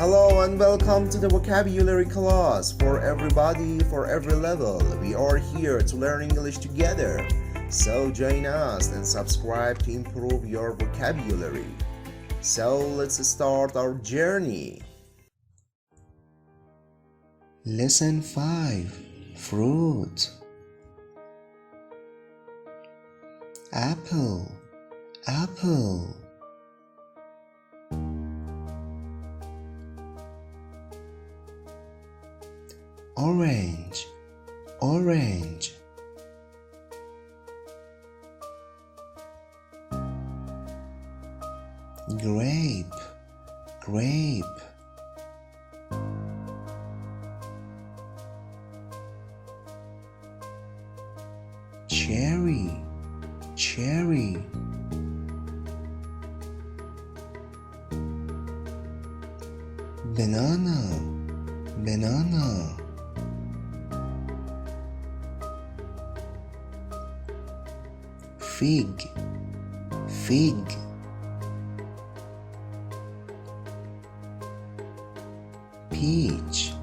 Hello and welcome to the vocabulary class for everybody, for every level. We are here to learn English together. So join us and subscribe to improve your vocabulary. So let's start our journey. Lesson 5. Fruit. Apple, apple. Orange, orange. Grape, grape. Cherry, cherry. Banana, banana. Fig, fig. Peach,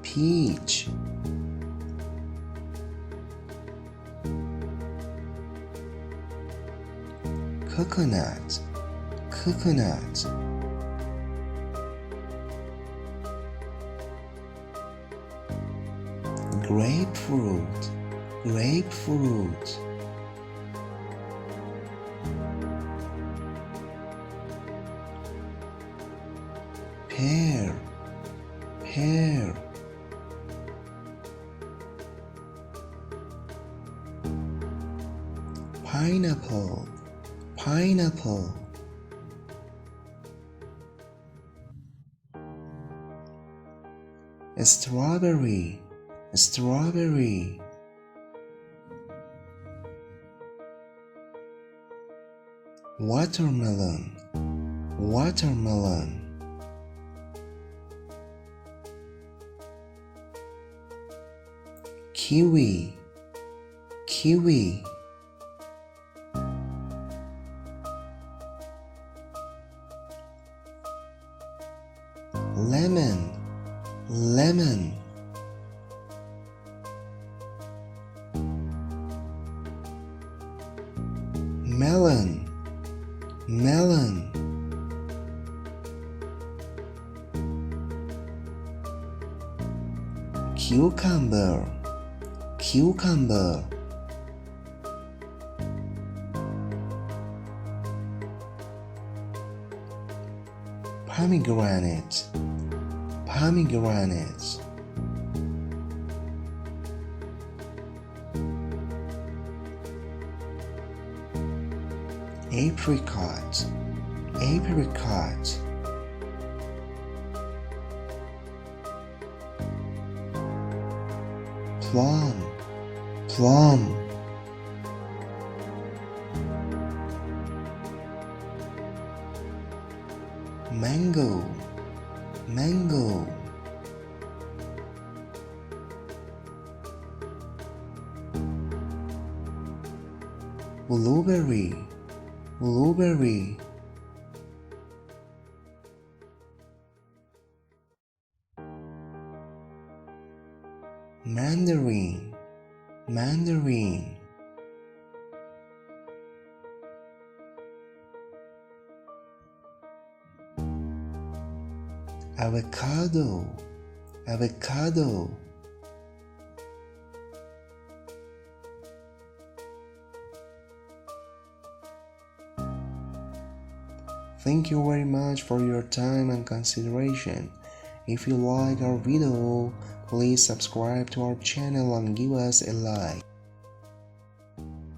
peach. Coconut, coconut. Grapefruit, grapefruit. Pear, pear. Pineapple, pineapple. Strawberry, strawberry. Watermelon, watermelon. Kiwi, kiwi. Lemon, lemon. Melon, melon. Cucumber, cucumber. Pomegranate, pomegranate. Apricot, apricot. Plum, plum. Mango, mango. Blueberry, blueberry. Mandarin, mandarin. Avocado, avocado. Thank you very much for your time and consideration. If you like our video, please subscribe to our channel and give us a like.